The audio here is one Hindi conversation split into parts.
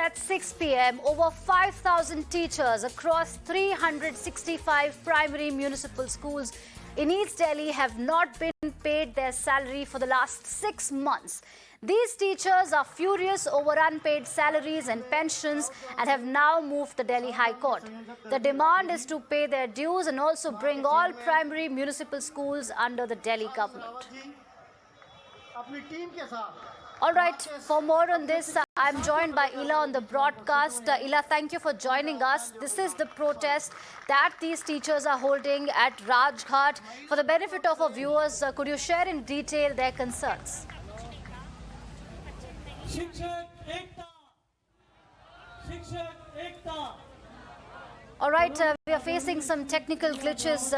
at 6 p.m., over 5,000 teachers across 365 primary municipal schools in East Delhi have not been paid their salary for the last 6 months. These teachers are furious over unpaid salaries and pensions and have now moved the Delhi High Court. The demand is to pay their dues and also bring all primary municipal schools under the Delhi government. All right, for more on this, I'm joined by Ila on the broadcast. Ila, thank you for joining us. This is the protest that these teachers are holding at Rajghat. For the benefit of our viewers, could you share in detail their concerns? All right, we are facing some technical glitches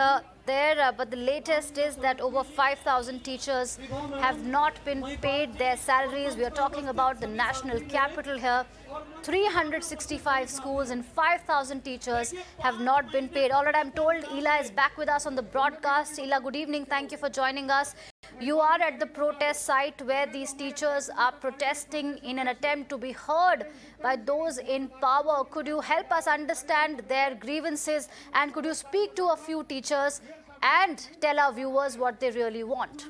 there, but the latest is that over 5,000 teachers have not been paid their salaries. We are talking about the national capital here. 365 schools and 5,000 teachers have not been paid. All right, I'm told Ila is back with us on the broadcast. Ila, good evening. Thank you for joining us. You are at the protest site where these teachers are protesting in an attempt to be heard by those in power. Could you help us understand their grievances, and could you speak to a few teachers and tell our viewers what they really want?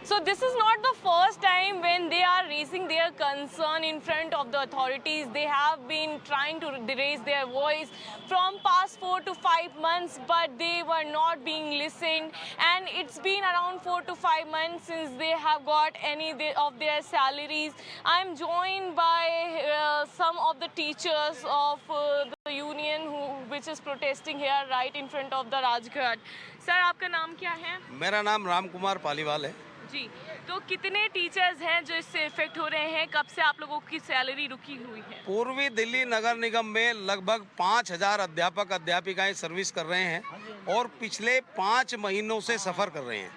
So this is not the first time when they are raising their concern in front of the authorities. They have been trying to raise their voice from past 4 to 5 months, but they were not being listened. And it's been around 4 to 5 months since they have got any of their salaries. I'm joined by some of the teachers of the union which is protesting here right in front of the Rajghat. Sir, आपका नाम क्या है? मेरा नाम राम कुमार पालीवाल है जी। तो कितने टीचर्स हैं जो इससे इफेक्ट हो रहे हैं? कब से आप लोगों की सैलरी रुकी हुई है? पूर्वी दिल्ली नगर निगम में लगभग 5,000 अध्यापक अध्यापिकाएं सर्विस कर रहे हैं और पिछले 5 महीनों से सफ़र कर रहे हैं।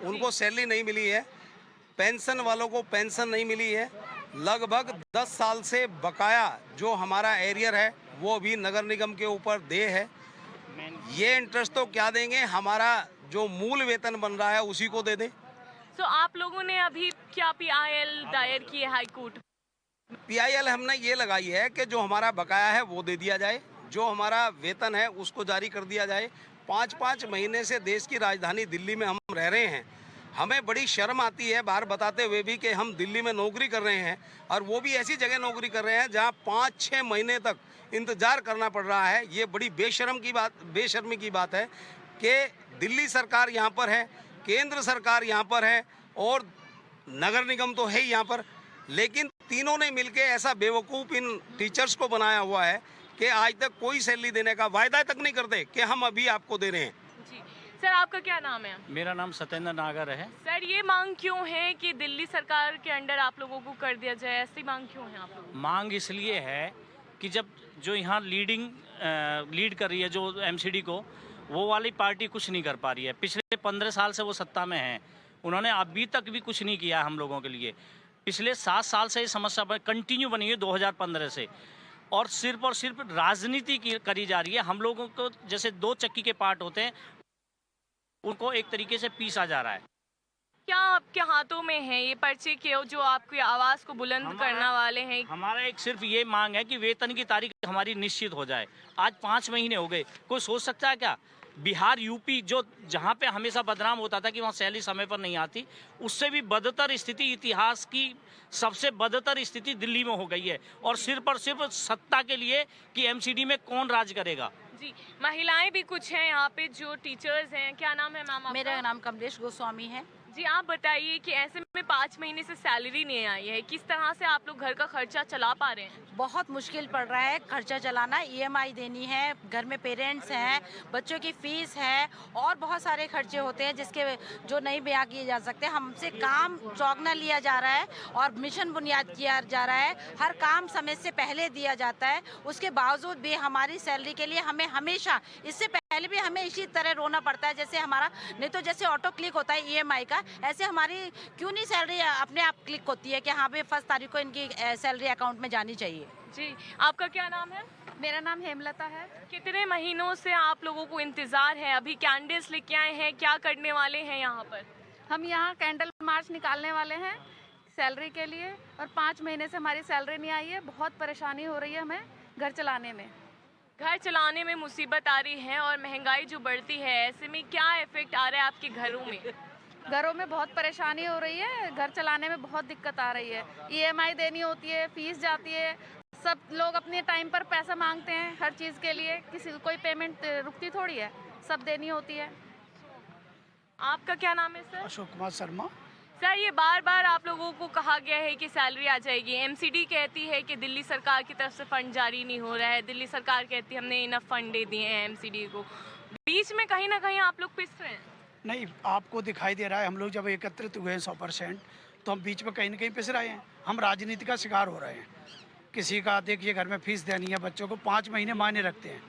उनको सैलरी नहीं मिली है, पेंशन वालों को पेंशन नहीं मिली है। लगभग 10 साल से बकाया जो हमारा एरियर है वो भी नगर निगम के ऊपर देय है। ये इंटरेस्ट तो क्या देंगे, हमारा जो मूल वेतन बन रहा है उसी को दे दें। तो आप लोगों ने अभी क्या PIL दायर की है हाई कोर्ट? PIL हमने ये लगाई है कि जो हमारा बकाया है वो दे दिया जाए, जो हमारा वेतन है उसको जारी कर दिया जाए। 5-5 महीने से देश की राजधानी दिल्ली में हम रह रहे हैं। हमें बड़ी शर्म आती है बाहर बताते हुए भी कि हम दिल्ली में नौकरी कर रहे हैं, और वो भी ऐसी जगह नौकरी कर रहे हैं जहां 5-6 महीने तक इंतज़ार करना पड़ रहा है। ये बड़ी बेशर्मी की बात है कि दिल्ली सरकार यहाँ पर है, केंद्र सरकार यहाँ पर है और नगर निगम तो है ही यहाँ पर, लेकिन तीनों ने मिलके ऐसा बेवकूफ़ इन टीचर्स को बनाया हुआ है कि आज तक कोई सैलरी देने का वायदा तक नहीं करते कि हम अभी आपको दे रहे हैं। जी सर, आपका क्या नाम है? मेरा नाम सत्येंद्र नागर है। सर, ये मांग क्यों है कि दिल्ली सरकार के अंडर आप लोगों को कर दिया जाए? ऐसी मांग क्यों है आप लोगों को? मांग इसलिए है कि जब जो यहाँ लीड कर रही है जो MCD को, वो वाली पार्टी कुछ नहीं कर पा रही है। पिछले 15 साल से वो सत्ता में है, उन्होंने अभी तक भी कुछ नहीं किया हम लोगों के लिए। पिछले 7 साल से ये समस्या कंटिन्यू बनी है 2015 से, और सिर्फ राजनीति करी जा रही है। हम लोगों को जैसे 2 चक्की के पार्ट होते हैं, उनको एक तरीके से पीसा जा रहा है। क्या आपके हाथों में है ये पर्चे के जो आपकी आवाज़ को बुलंद करने वाले हैं? हमारा एक सिर्फ ये मांग है कि वेतन की तारीख हमारी निश्चित हो जाए। आज 5 महीने हो गए, कोई सोच सकता है क्या? बिहार, यूपी जो जहाँ पे हमेशा बदनाम होता था कि वहाँ सैलरी समय पर नहीं आती, उससे भी बदतर स्थिति, इतिहास की सबसे बदतर स्थिति दिल्ली में हो गई है, और सिर्फ सत्ता के लिए कि MCD में कौन राज करेगा। जी, महिलाएं भी कुछ हैं यहाँ पे जो टीचर्स हैं। क्या नाम है मैम आपका? मेरा नाम कमलेश गोस्वामी है। जी, आप बताइए कि ऐसे में 5 महीने से सैलरी नहीं आई है, किस तरह से आप लोग घर का खर्चा चला पा रहे हैं? बहुत मुश्किल पड़ रहा है खर्चा चलाना। EMI देनी है, घर में पेरेंट्स हैं, बच्चों की फीस है और बहुत सारे खर्चे होते हैं जिसके जो नहीं बयां किए जा सकते। हमसे काम चौगना लिया जा रहा है और मिशन बुनियाद किया जा रहा है। हर काम समय से पहले दिया जाता है, उसके बावजूद भी हमारी सैलरी के लिए हमें हमेशा इससे पहले भी हमें इसी तरह रोना पड़ता है, जैसे हमारा नहीं तो जैसे ऑटो क्लिक होता है EMI का, ऐसे हमारी क्यों नहीं सैलरी अपने आप क्लिक होती है कि हाँ भाई 1 तारीख को इनकी सैलरी अकाउंट में जानी चाहिए। जी, आपका क्या नाम है? मेरा नाम हेमलता है। कितने महीनों से आप लोगों को इंतजार है? अभी कैंडल्स लेके आए हैं, क्या करने वाले हैं यहाँ पर? हम यहाँ कैंडल मार्च निकालने वाले हैं सैलरी के लिए, और 5 महीने से हमारी सैलरी नहीं आई है। बहुत परेशानी हो रही है हमें घर चलाने में। घर चलाने में मुसीबत आ रही है और महंगाई जो बढ़ती है, ऐसे में क्या इफेक्ट आ रहा है आपके घरों में? घरों में बहुत परेशानी हो रही है, घर चलाने में बहुत दिक्कत आ रही है। EMI देनी होती है, फीस जाती है, सब लोग अपने टाइम पर पैसा मांगते हैं हर चीज़ के लिए, किसी कोई पेमेंट रुकती थोड़ी है, सब देनी होती है। आपका क्या नाम है सर? अशोक कुमार शर्मा। सर, ये बार बार आप लोगों को कहा गया है कि सैलरी आ जाएगी। MCD कहती है कि दिल्ली सरकार की तरफ से फंड जारी नहीं हो रहा है, दिल्ली सरकार कहती है हमने इनफ फंड दे दिए हैं MCD को। बीच में कहीं ना कहीं आप लोग पिस रहे हैं। नहीं, आपको दिखाई दे रहा है, हम लोग जब एकत्रित हुए हैं 100%, तो हम बीच में कहीं ना कहीं पिस रहे हैं। हम राजनीति का शिकार हो रहे हैं। किसी का देखिए घर में फीस देनी है, बच्चों को 5 महीने मायने रखते हैं।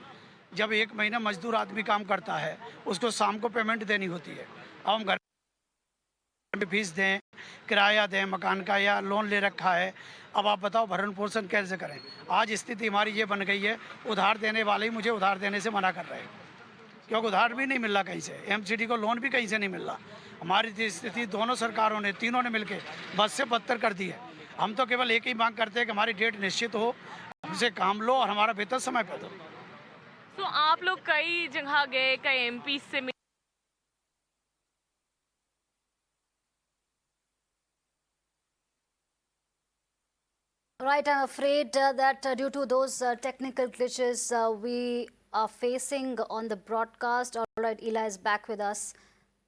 जब 1 महीना मजदूर आदमी काम करता है, उसको शाम को पेमेंट देनी होती है। अब हम घर में फीस दें, किराया दें मकान का, या लोन ले रखा है। अब आप बताओ भरण पोषण कैसे करें? आज स्थिति हमारी ये बन गई है, उधार देने वाले ही मुझे उधार देने से मना कर रहे हैं, क्योंकि उधार भी नहीं मिल रहा कहीं से, MCD को लोन भी कहीं से नहीं मिल रहा। हमारी स्थिति दोनों सरकारों ने, तीनों ने मिलकर बद से बदतर कर दी है। हम तो केवल एक ही मांग करते हैं कि हमारी डेट निश्चित हो, हमसे काम लो और हमारा वेतन समय पर दो। तो आप लोग कई जगह गए, कई MP से मिले। Right, I'm afraid that due to those technical glitches we are facing on the broadcast. All right, Ela is back with us.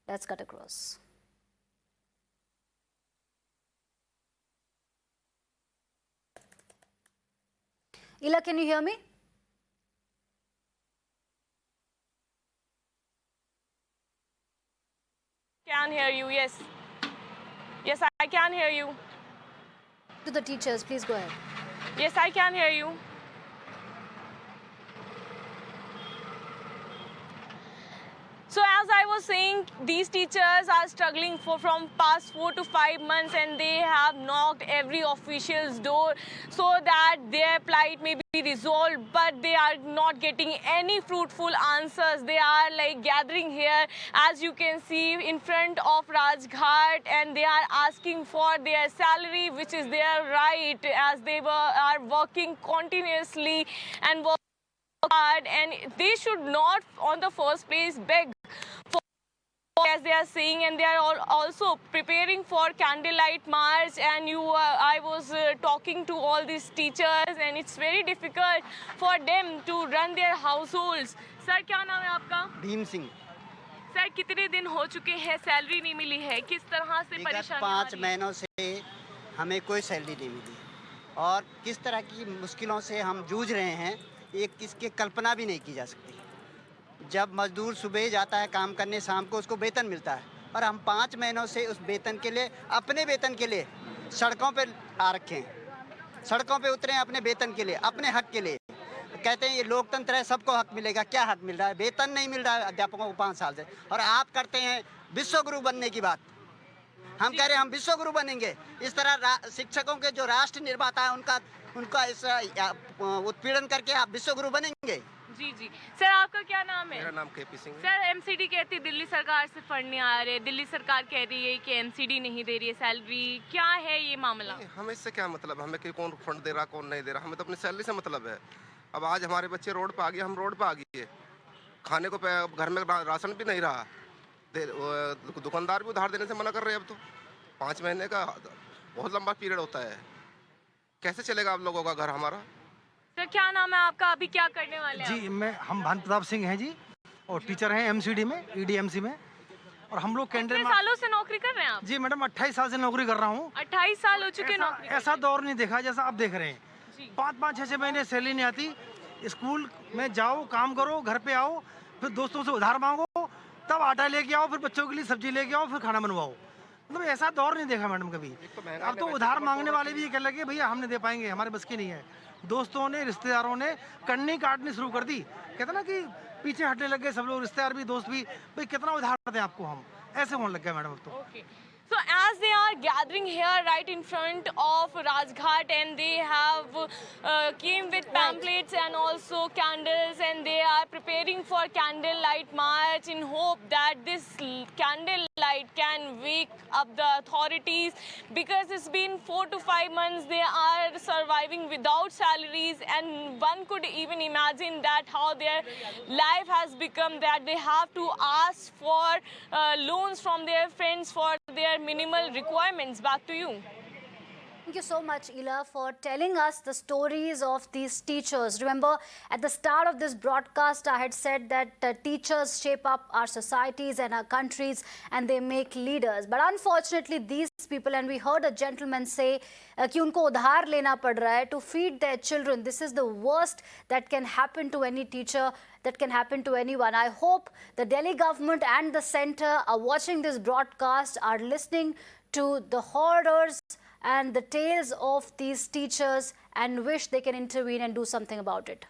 Let's cut across. Ela, can you hear me? Can hear you, yes. Yes, I can hear you. To the teachers, please go ahead. Yes, I can hear you. So as I was saying, these teachers are struggling from past 4 to 5 months, and they have knocked every official's door so that their plight may be resolved, but they are not getting any fruitful answers. They are like gathering here, as you can see, in front of Rajghat, and they are asking for their salary, which is their right, as they are working continuously and work hard, and they should not on the first place beg for, as they are saying, and they are also preparing for candlelight march. And I was talking to all these teachers, and it's very difficult for them to run their households. Sir, क्या नाम है आपका? भीम सिंह। सर, कितने दिन हो चुके हैं सैलरी नहीं मिली है? किस तरह से परेशानी? 5 महीनों से हमें कोई सैलरी नहीं मिली, और किस तरह की मुश्किलों से हम जूझ रहे हैं, एक किसकी कल्पना भी नहीं की जा सकती। जब मजदूर सुबह जाता है काम करने, शाम को उसको वेतन मिलता है, और हम 5 महीनों से उस वेतन के लिए, अपने वेतन के लिए सड़कों पे आ रखे हैं। सड़कों पे उतरे हैं अपने वेतन के लिए, अपने हक के लिए। कहते हैं ये लोकतंत्र है, सबको हक मिलेगा। क्या हक मिल रहा है? वेतन नहीं मिल रहा है अध्यापकों को 5 साल से, और आप करते हैं विश्वगुरु बनने की बात। हम कह रहे हैं हम विश्वगुरु बनेंगे। इस तरह शिक्षकों के जो राष्ट्र निर्माता है उनका इस उत्पीड़न करके आप विश्वगुरु बनेंगे? जी जी। सर, आपका क्या नाम है? मेरा नाम KP सिंह है। सर, MCD कहती है दिल्ली सरकार से फंड नहीं आ रहे, दिल्ली सरकार कह रही है कि MCD नहीं दे रही है सैलरी। क्या है ये मामला? हमें इससे क्या मतलब? हमें कि कौन फंड दे रहा कौन नहीं दे रहा, हमें तो अपनी सैलरी से मतलब है। अब आज हमारे बच्चे रोड पर आ गए, हम रोड पर आ गए, खाने को घर में राशन भी नहीं रहा, दुकानदार भी उधार देने से मना कर रहे हैं। अब तो 5 महीने का बहुत लंबा पीरियड होता है, कैसे चलेगा आप लोगों का घर हमारा? सर, क्या नाम है आपका? अभी क्या करने वाले हैं? जी, हम भानु प्रताप सिंह हैं जी, और टीचर हैं MCD में, EDMC में, और हम लोग कितने सालों से नौकरी कर रहे हैं आप? जी मैडम, 28 साल से नौकरी कर रहा हूँ। 28 साल हो चुके नौकरी? ऐसा दौर नहीं देखा जैसा आप देख रहे हैं। 5-5, 6-6 महीने सैलरी नहीं आती। स्कूल में जाओ, काम करो, घर पे आओ, फिर दोस्तों से उधार मांगो, तब आटा लेके आओ, फिर बच्चों के लिए सब्जी लेके आओ, फिर खाना बनवाओ। मतलब ऐसा दौर नहीं देखा मैडम कभी। अब तो उधार मांगने वाले भी ये कह लगे भैया हम नहीं दे पाएंगे, हमारे बस की नहीं है। दोस्तों ने, रिश्तेदारों ने कन्नी काटनी शुरू कर दी। कहते ना कि पीछे हटने लग गए सब लोग, रिश्तेदार भी, दोस्त भी। भाई कितना उधार दें आपको हम, ऐसे होने लग गया मैडम अब तो। Okay. So as they are gathering here right in front of Rajghat, and they have came with pamphlets and also candles, and they are preparing for candlelight march in hope that this candlelight can wake up the authorities, because it's been 4 to 5 months they are surviving without salaries, and one could even imagine that how their life has become, that they have to ask for loans from their friends for their minimal requirements. Back to you. Thank you so much, Ila, for telling us the stories of these teachers. Remember, at the start of this broadcast, I had said that teachers shape up our societies and our countries, and they make leaders. But unfortunately, these people, and we heard a gentleman say कि उनको उधार लेना पड़ रहा है to feed their children. This is the worst that can happen to any teacher, that can happen to anyone. I hope the Delhi government and the centre are watching this broadcast, are listening to the horrors and the tales of these teachers, and wish they can intervene and do something about it.